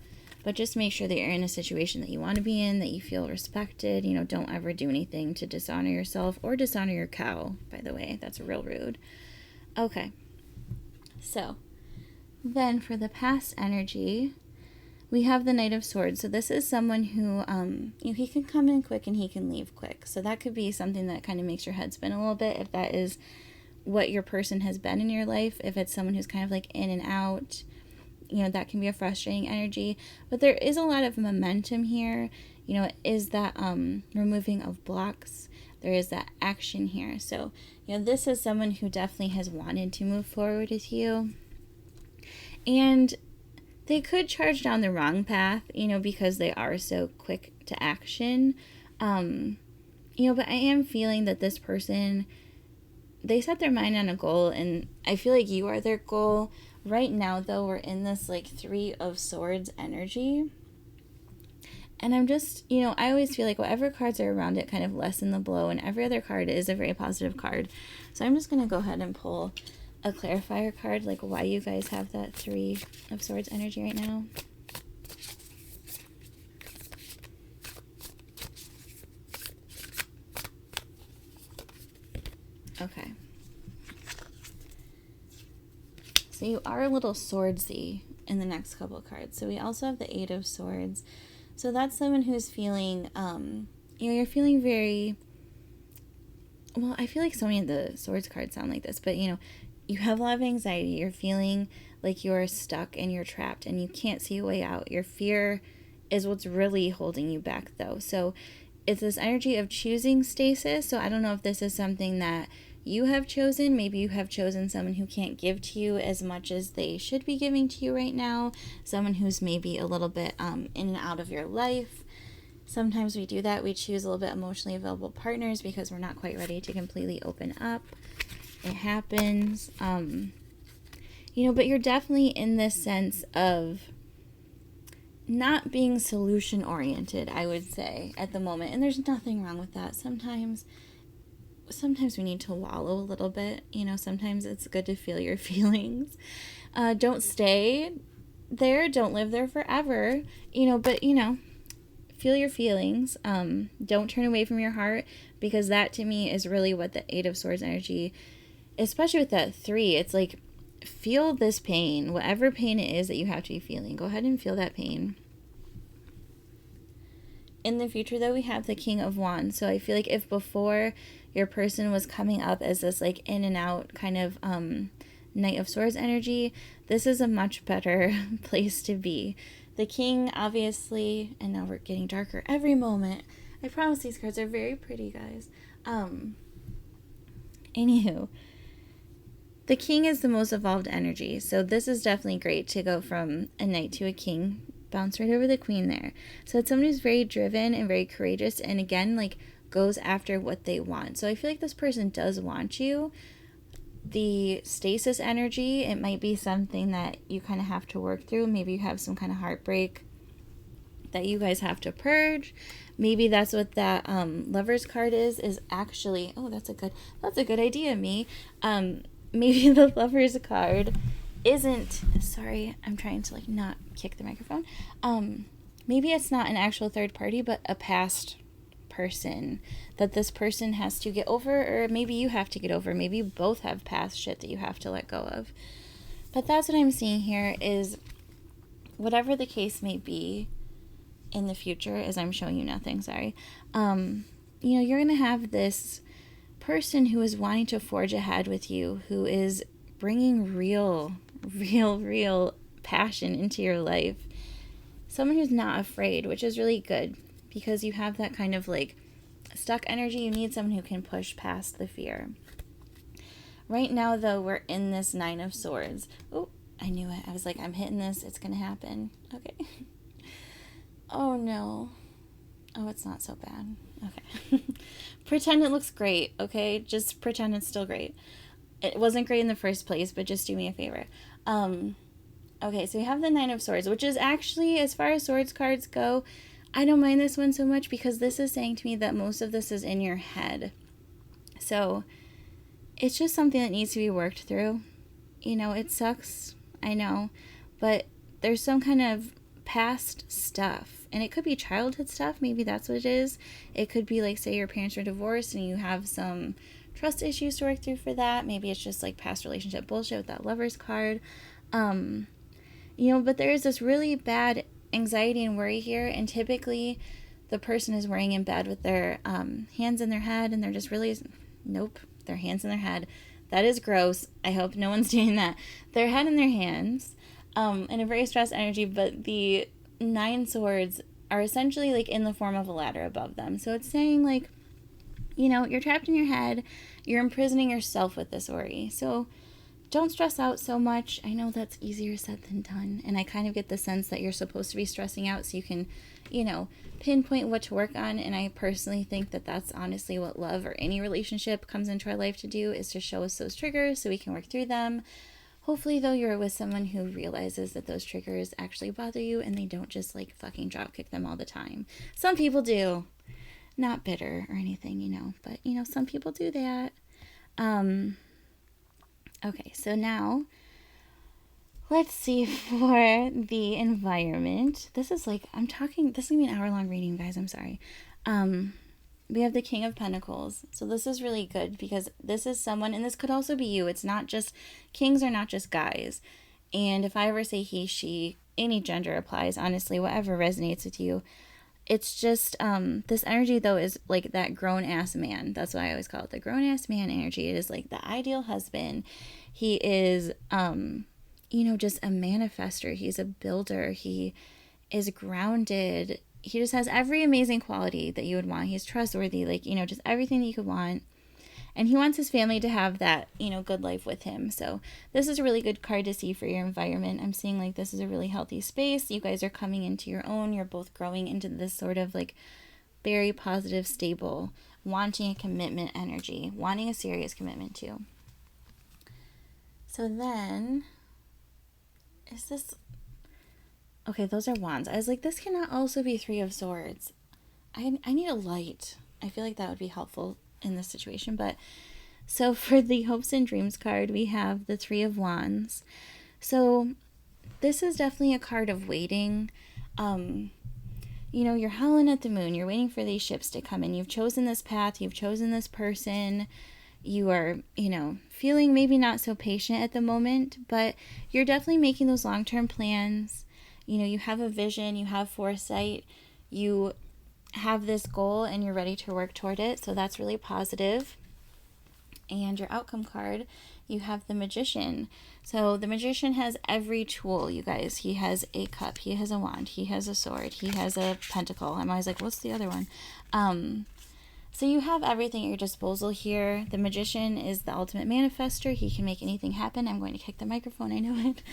But just make sure that you're in a situation that you want to be in, that you feel respected. Don't ever do anything to dishonor yourself or dishonor your cow, by the way. That's real rude. Okay. So, then for the past energy, we have the Knight of Swords. So this is someone who, he can come in quick and he can leave quick. So that could be something that kind of makes your head spin a little bit if that is what your person has been in your life. If it's someone who's kind of like in and out, that can be a frustrating energy. But there is a lot of momentum here. It is that removing of blocks. There is that action here. So, this is someone who definitely has wanted to move forward with you. And they could charge down the wrong path, because they are so quick to action. But I am feeling that this person, they set their mind on a goal, and I feel like you are their goal. Right now, though, we're in this like 3 of Swords energy. And I'm just, I always feel like whatever cards are around it kind of lessen the blow, and every other card is a very positive card. So I'm just going to go ahead and pull a clarifier card, like why you guys have that 3 of Swords energy right now. Okay. So you are a little swordsy in the next couple of cards. So we also have the 8 of Swords. So that's someone who's feeling, you're feeling very, well, I feel like so many of the Swords cards sound like this, but, you have a lot of anxiety. You're feeling like you're stuck and you're trapped and you can't see a way out. Your fear is what's really holding you back, though. So it's this energy of choosing stasis. So I don't know if this is something that you have chosen. Maybe you have chosen someone who can't give to you as much as they should be giving to you right now. Someone who's maybe a little bit in and out of your life. Sometimes we do that. We choose a little bit emotionally available partners because we're not quite ready to completely open up. It happens. But you're definitely in this sense of not being solution oriented, I would say, at the moment. And there's nothing wrong with that. Sometimes we need to wallow a little bit. Sometimes it's good to feel your feelings. Don't stay there. Don't live there forever. But feel your feelings. Don't turn away from your heart, because that to me is really what the 8 of Swords energy, especially with that 3, it's like, feel this pain, whatever pain it is that you have to be feeling. Go ahead and feel that pain. In the future, though, we have the King of Wands. So I feel like if before your person was coming up as this like in and out kind of Knight of Swords energy, this is a much better place to be. The King, obviously, and now we're getting darker every moment. I promise these cards are very pretty, guys. Anywho, the King is the most evolved energy. So this is definitely great to go from a Knight to a King. Bounce right over the Queen there. So it's someone who's very driven and very courageous, and again, like, goes after what they want. So I feel like this person does want you. The stasis energy, it might be something that you kind of have to work through. Maybe you have some kind of heartbreak that you guys have to purge. Maybe that's what that Lovers card is actually. Oh, that's a good idea, me. Maybe the Lovers card isn't, sorry, I'm trying to like not kick the microphone. Maybe it's not an actual third party, but a past person that this person has to get over, or maybe you have to get over. Maybe you both have past shit that you have to let go of. But that's what I'm seeing here is, whatever the case may be in the future, as I'm showing you nothing, sorry. You're going to have this person who is wanting to forge ahead with you, who is bringing real passion into your life. Someone who's not afraid, which is really good, because you have that kind of like stuck energy. You need someone who can push past the fear. Right now, though, we're in this 9 of Swords. Oh, I knew it. I was like, I'm hitting this. It's going to happen. Okay. Oh, no. Oh, it's not so bad. Okay. Pretend it looks great, okay? Just pretend it's still great. It wasn't great in the first place, but just do me a favor. Okay, so we have the 9 of Swords, which is actually, as far as swords cards go, I don't mind this one so much because this is saying to me that most of this is in your head. So it's just something that needs to be worked through. It sucks, I know, but there's some kind of past stuff, and it could be childhood stuff. Maybe that's what it is. It could be like, say your parents are divorced and you have some trust issues to work through for that. Maybe it's just like past relationship bullshit with that Lovers card. But there is this really bad anxiety and worry here, and typically the person is worrying in bed with their hands in their head, and they're just really, nope, their hands in their head. That is gross. I hope no one's doing that. Their head in their hands, in a very stressed energy, but the 9 swords are essentially like in the form of a ladder above them. So it's saying like, you know, you're trapped in your head, you're imprisoning yourself with this worry. So don't stress out so much. I know that's easier said than done. And I kind of get the sense that you're supposed to be stressing out so you can, you know, pinpoint what to work on. And I personally think that that's honestly what love or any relationship comes into our life to do, is to show us those triggers so we can work through them. Hopefully, though, you're with someone who realizes that those triggers actually bother you and they don't just like fucking dropkick them all the time. Some people do. Not bitter or anything, you know, but you know, some people do that. Okay, so now let's see for the environment. This is like, this is going to be an hour-long reading, guys. I'm sorry. We have the King of Pentacles. So this is really good because this is someone, and this could also be you. It's not just, kings are not just guys. And if I ever say he, she, any gender applies, honestly, whatever resonates with you. It's just, this energy, though, is like that grown-ass man. That's why I always call it the grown-ass man energy. It is like the ideal husband. He is, you know, just a manifester. He's a builder. He is grounded. He just has every amazing quality that you would want. He's trustworthy, like, you know, just everything that you could want. And he wants his family to have that, you know, good life with him. So this is a really good card to see for your environment. I'm seeing like this is a really healthy space. You guys are coming into your own. You're both growing into this sort of like very positive, stable, wanting a commitment energy, wanting a serious commitment too. So then, is this... Okay, those are wands. I was like, this cannot also be 3 of swords. I need a light. I feel like that would be helpful in this situation. But so for the hopes and dreams card, we have the 3 of wands. So this is definitely a card of waiting. You know, you're howling at the moon. You're waiting for these ships to come in. You've chosen this path. You've chosen this person. You are, you know, feeling maybe not so patient at the moment, but you're definitely making those long-term plans. You know, you have a vision, you have foresight, you have this goal, and you're ready to work toward it. So that's really positive. And your outcome card, you have the Magician. So the Magician has every tool, you guys. He has a cup, he has a wand, he has a sword, he has a pentacle. I'm always like, what's the other one? So you have everything at your disposal here. The Magician is the ultimate manifester. He can make anything happen. I'm going to kick the microphone, I know it.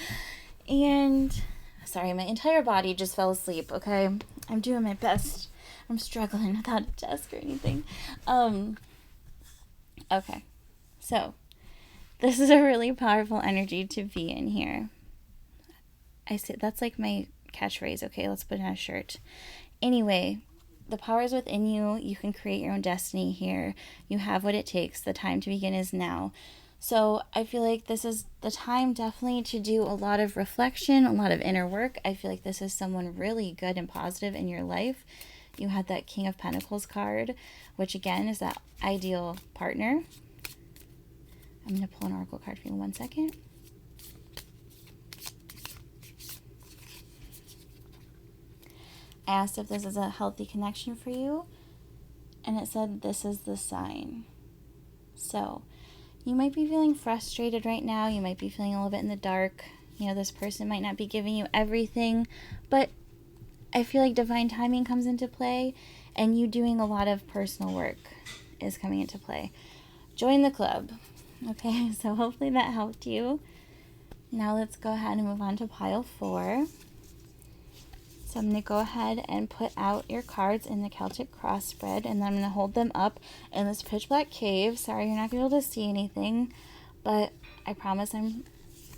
And... sorry, my entire body just fell asleep, okay? I'm doing my best. I'm struggling without a desk or anything. Okay. So, this is a really powerful energy to be in here. I say that's like my catchphrase, okay? Let's put it on a shirt. Anyway, the power is within you. You can create your own destiny here. You have what it takes. The time to begin is now. So I feel like this is the time definitely to do a lot of reflection, a lot of inner work. I feel like this is someone really good and positive in your life. You had that King of Pentacles card, which again is that ideal partner. I'm going to pull an oracle card for you in 1 second. I asked if this is a healthy connection for you, and it said this is the sign. So you might be feeling frustrated right now. You might be feeling a little bit in the dark. You know, this person might not be giving you everything, but I feel like divine timing comes into play, and you doing a lot of personal work is coming into play. Join the club. Okay, so hopefully that helped you. Now let's go ahead and move on to pile 4. So I'm going to go ahead and put out your cards in the Celtic cross spread, and then I'm going to hold them up in this pitch black cave. Sorry you're not going to be able to see anything, but I promise I'm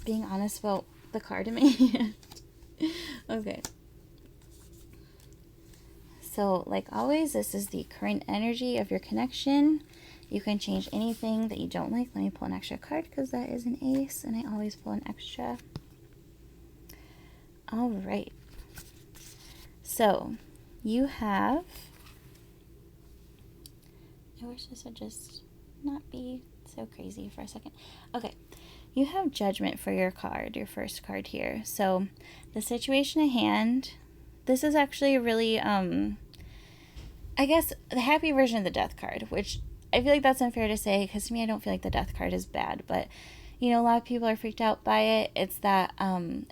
being honest about the card in my hand. Okay. So like always, this is the current energy of your connection. You can change anything that you don't like. Let me pull an extra card because that is an ace, and I always pull an extra. All right. So, you have, I wish this would just not be so crazy for a second. Okay, you have Judgment for your card, your first card here. So, the situation at hand, this is actually really, I guess, the happy version of the death card, which I feel like that's unfair to say, because to me, I don't feel like the death card is bad, but, you know, a lot of people are freaked out by it. It's that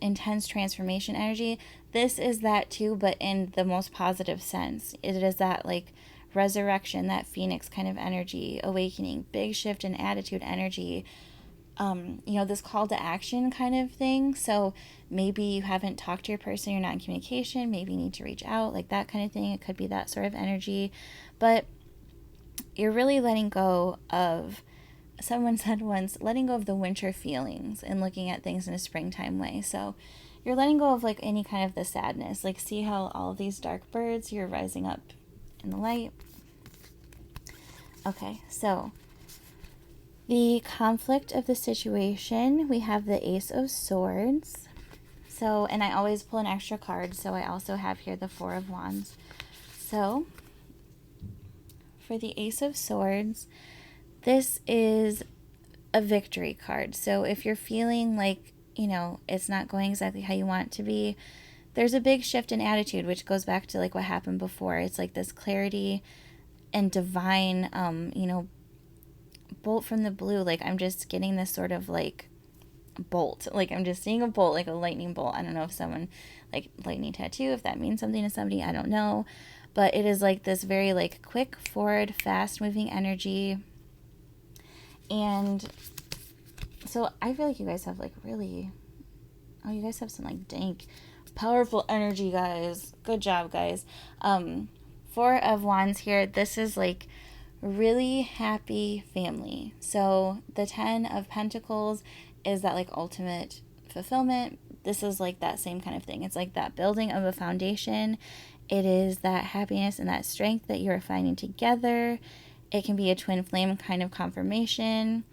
intense transformation energy. This is that too, but in the most positive sense. It is that, like, resurrection, that phoenix kind of energy, awakening, big shift in attitude energy, you know, this call to action kind of thing. So maybe you haven't talked to your person, you're not in communication, maybe you need to reach out, like that kind of thing. It could be that sort of energy, but you're really letting go of, someone said once, letting go of the winter feelings and looking at things in a springtime way. So you're letting go of like any kind of the sadness, like see how all of these dark birds, you're rising up in the light. Okay, so the conflict of the situation, we have the Ace of Swords. So, and I always pull an extra card, so I also have here the Four of Wands. So, for the Ace of Swords, this is a victory card. So if you're feeling like, you know, it's not going exactly how you want it to be, there's a big shift in attitude, which goes back to like what happened before. It's like this clarity and divine, you know, bolt from the blue. Like I'm just getting this sort of like bolt, like I'm just seeing a bolt, like a lightning bolt. I don't know if someone, like lightning tattoo, if that means something to somebody, I don't know, but it is like this very like quick, forward, fast moving energy. And so I feel like you guys have like really, oh, you guys have some like dank, powerful energy, guys. Good job, guys. Four of Wands here. This is like really happy family. So the 10 of Pentacles is that like ultimate fulfillment. This is like that same kind of thing. It's like that building of a foundation. It is that happiness and that strength that you're finding together. It can be a twin flame kind of confirmation.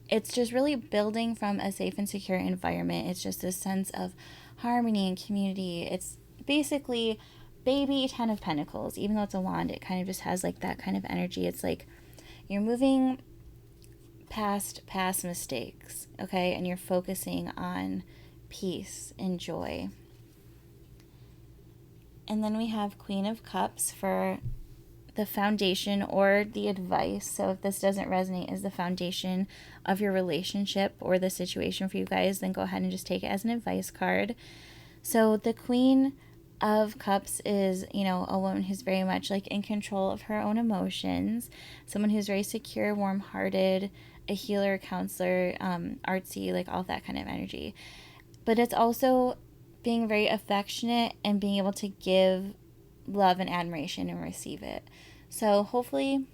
It's just really building from a safe and secure environment. It's just a sense of harmony and community. It's basically baby 10 of Pentacles. Even though it's a wand, it kind of just has like that kind of energy. It's like you're moving past mistakes, okay? And you're focusing on peace and joy. And then we have Queen of Cups for the foundation or the advice. So if this doesn't resonate as the foundation of your relationship or the situation for you guys, then go ahead and just take it as an advice card. So the Queen of Cups is, you know, a woman who's very much like in control of her own emotions, someone who's very secure, warm-hearted, a healer, counselor, artsy, like all that kind of energy. But it's also being very affectionate and being able to give love and admiration and receive it. So hopefully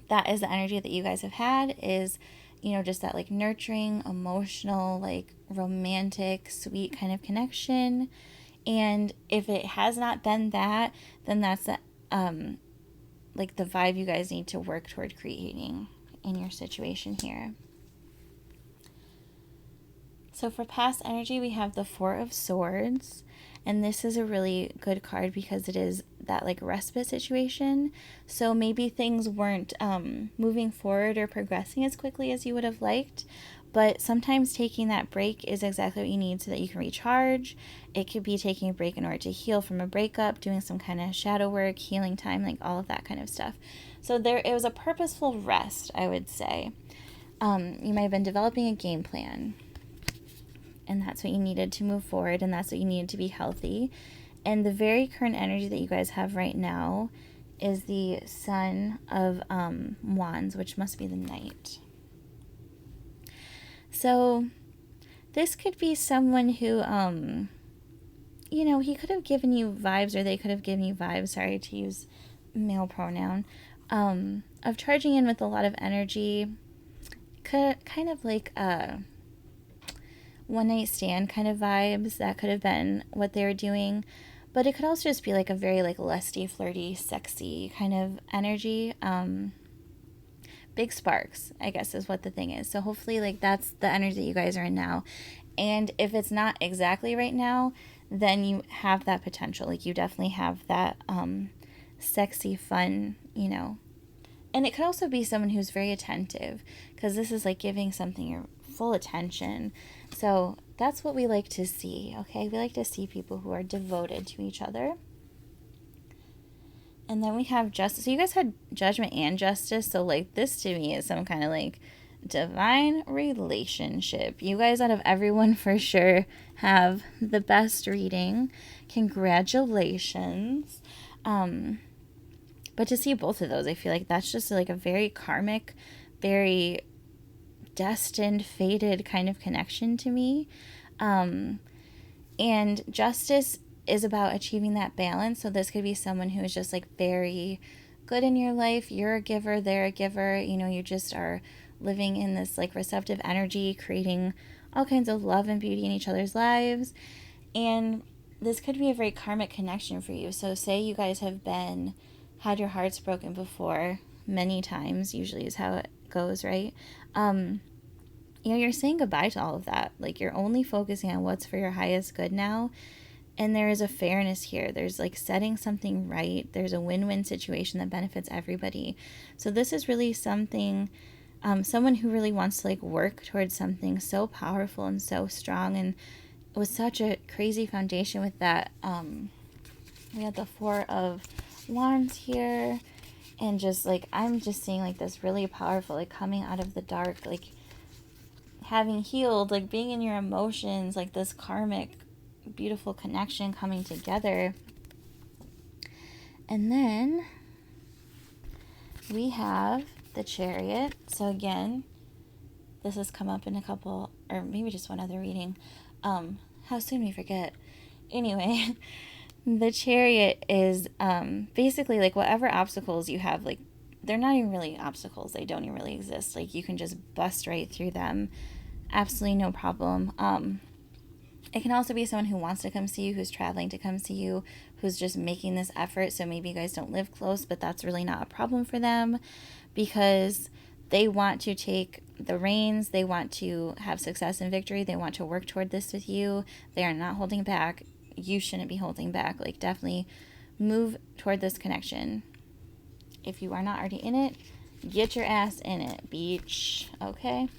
that is the energy that you guys have had, is, you know, just that like nurturing, emotional, like romantic, sweet kind of connection. And if it has not been that, then that's the, like the vibe you guys need to work toward creating in your situation here. So for past energy, we have the Four of Swords. And this is a really good card because it is that like respite situation. So maybe things weren't moving forward or progressing as quickly as you would have liked. But sometimes taking that break is exactly what you need so that you can recharge. It could be taking a break in order to heal from a breakup, doing some kind of shadow work, healing time, like all of that kind of stuff. So it was a purposeful rest, I would say. You might have been developing a game plan, and that's what you needed to move forward, and that's what you needed to be healthy. And the very current energy that you guys have right now is the Sun of Wands, which must be the Knight. So this could be someone who, you know, he could have given you vibes, or they could have given you vibes, sorry to use male pronoun, of charging in with a lot of energy, kind of like one night stand kind of vibes. That could have been what they were doing. But it could also just be like a very like lusty, flirty, sexy kind of energy. Big sparks, I guess, is what the thing is. So hopefully like that's the energy that you guys are in now. And if it's not exactly right now, then you have that potential. Like you definitely have that sexy, fun, you know. And it could also be someone who's very attentive, because this is like giving something your full attention. So that's what we like to see, okay? We like to see people who are devoted to each other. And then we have justice. So you guys had judgment and justice. So like this to me is some kind of like divine relationship. You guys out of everyone for sure have the best reading. Congratulations. But to see both of those, I feel like that's just like a very karmic, very destined, fated kind of connection to me. And justice is about achieving that balance. So this could be someone who is just like very good in your life. You're a giver, they're a giver. You know, you just are living in this like receptive energy, creating all kinds of love and beauty in each other's lives. And this could be a very karmic connection for you. So say you guys have had your hearts broken before many times, usually is how it goes, right? You know, you're saying goodbye to all of that. Like you're only focusing on what's for your highest good now. And there is a fairness here. There's like setting something right. There's a win-win situation that benefits everybody. So this is really something, someone who really wants to like work towards something so powerful and so strong, and with such a crazy foundation with that. We had the Four of Wands here, and just like I'm just seeing like this really powerful, like coming out of the dark, like having healed, like being in your emotions, like this karmic beautiful connection coming together. And then we have the Chariot. So again, this has come up in a couple, or maybe just one other reading. How soon we forget. Anyway, the Chariot is basically like whatever obstacles you have, like they're not even really obstacles. They don't even really exist. Like you can just bust right through them. Absolutely no problem. It can also be someone who wants to come see you, who's traveling to come see you, who's just making this effort. So maybe you guys don't live close, but that's really not a problem for them because they want to take the reins. They want to have success and victory. They want to work toward this with you. They are not holding back. You shouldn't be holding back. Like definitely move toward this connection. If you are not already in it, get your ass in it, beach. Okay?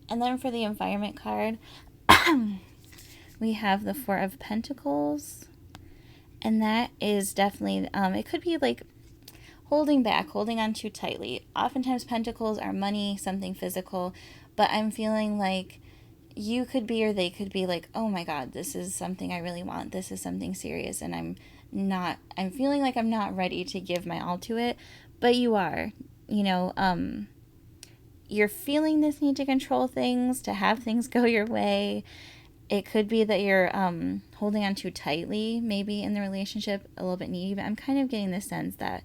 And then for the environment card, we have the Four of Pentacles, and that is definitely, it could be like holding back, holding on too tightly. Oftentimes pentacles are money, something physical, but I'm feeling like you could be, or they could be like, oh my God, this is something I really want. This is something serious, and I'm feeling like I'm not ready to give my all to it, but you are, you know, you're feeling this need to control things, to have things go your way. It could be that you're holding on too tightly, maybe in the relationship, a little bit needy, but I'm kind of getting the sense that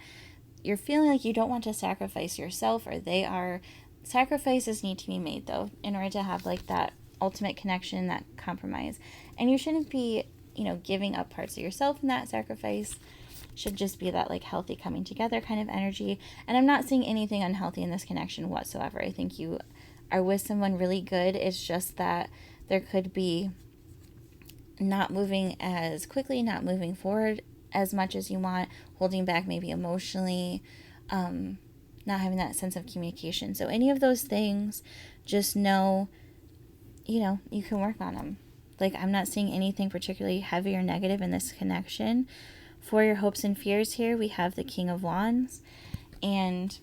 you're feeling like you don't want to sacrifice yourself, or they are. Sacrifices need to be made, though, in order to have like that ultimate connection, that compromise. And you shouldn't be, you know, giving up parts of yourself in that sacrifice. Should just be that like healthy coming together kind of energy. And I'm not seeing anything unhealthy in this connection whatsoever. I think you are with someone really good. It's just that there could be not moving as quickly, not moving forward as much as you want, holding back maybe emotionally, not having that sense of communication. So any of those things, just know, you know, you can work on them. Like I'm not seeing anything particularly heavy or negative in this connection. For your hopes and fears here, we have the King of Wands, and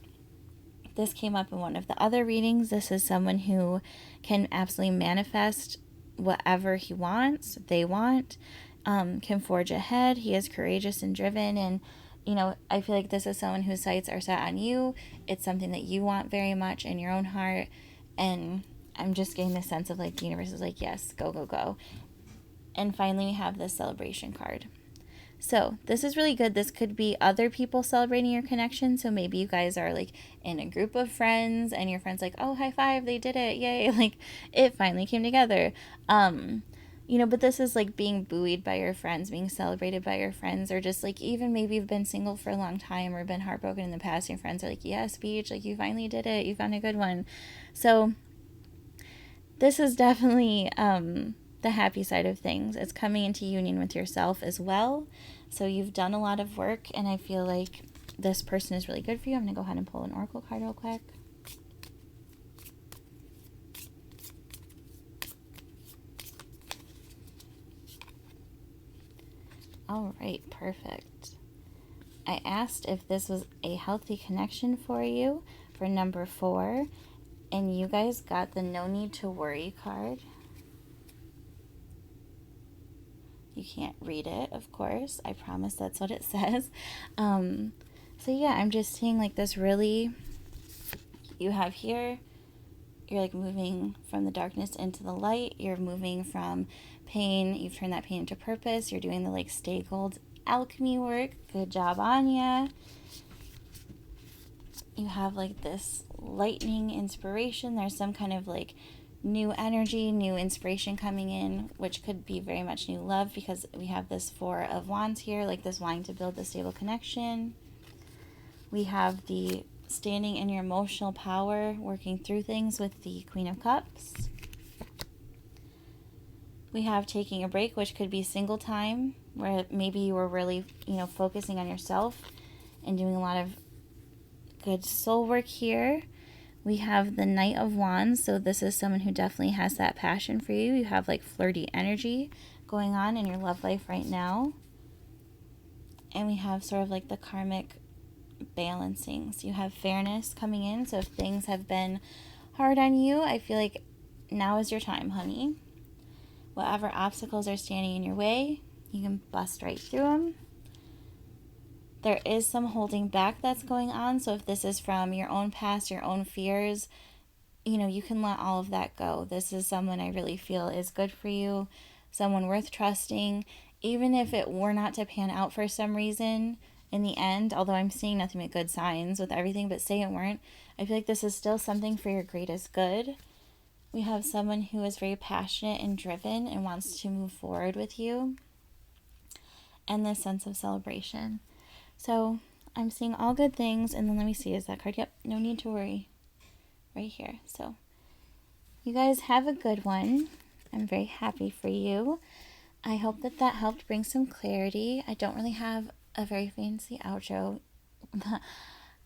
this came up in one of the other readings. This is someone who can absolutely manifest whatever he wants, they want, can forge ahead. He is courageous and driven, and, you know, I feel like this is someone whose sights are set on you. It's something that you want very much in your own heart, and I'm just getting the sense of like the universe is like, yes, go, go, go. And finally, we have this celebration card. So this is really good. This could be other people celebrating your connection. So maybe you guys are like in a group of friends and your friend's like, oh, high five, they did it. Yay. Like it finally came together. You know, but this is like being buoyed by your friends, being celebrated by your friends, or just like even maybe you've been single for a long time or been heartbroken in the past. Your friends are like, yes, beach, like you finally did it. You found a good one. So this is definitely, the happy side of things. It's coming into union with yourself as well. So you've done a lot of work, and I feel like this person is really good for you. I'm going to go ahead and pull an oracle card real quick. All right, perfect. I asked if this was a healthy connection for you for number 4, and you guys got the no need to worry card. You can't read it, of course. I promise that's what it says. So yeah, I'm just seeing like this really, you have here, you're like moving from the darkness into the light. You're moving from pain. You've turned that pain into purpose. You're doing the like stay gold alchemy work. Good job on ya. You have like this lightning inspiration. There's some kind of like new energy, new inspiration coming in, which could be very much new love, because we have this 4 of Wands here, like this wanting to build a stable connection. We have the standing in your emotional power, working through things with the Queen of Cups. We have taking a break, which could be single time, where maybe you were really, focusing on yourself and doing a lot of good soul work here. We have the Knight of Wands, so this is someone who definitely has that passion for you. You have like flirty energy going on in your love life right now. And we have sort of like the karmic balancing. So you have fairness coming in. So if things have been hard on you, I feel like now is your time, honey. Whatever obstacles are standing in your way, you can bust right through them. There is some holding back that's going on. So if this is from your own past, your own fears, you can let all of that go. This is someone I really feel is good for you, someone worth trusting, even if it were not to pan out for some reason in the end, although I'm seeing nothing but good signs with everything, but say it weren't, I feel like this is still something for your greatest good. We have someone who is very passionate and driven and wants to move forward with you, and this sense of celebration. So I'm seeing all good things. And then let me see, is that card? Yep, no need to worry right here. So you guys have a good one. I'm very happy for you. I hope that helped bring some clarity. I don't really have a very fancy outro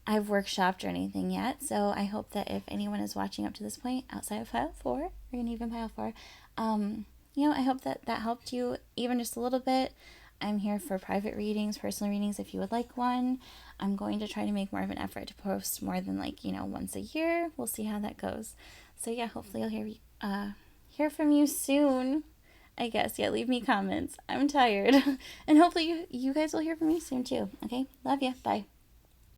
I've workshopped or anything yet. So I hope that if anyone is watching up to this point outside of pile 4 or even pile 4, I hope that helped you even just a little bit. I'm here for private readings, personal readings if you would like one. I'm going to try to make more of an effort to post more than once a year. We'll see how that goes. So yeah, hopefully I'll hear from you soon. I guess. Yeah, leave me comments. I'm tired. And hopefully you guys will hear from me soon too. Okay? Love ya. Bye.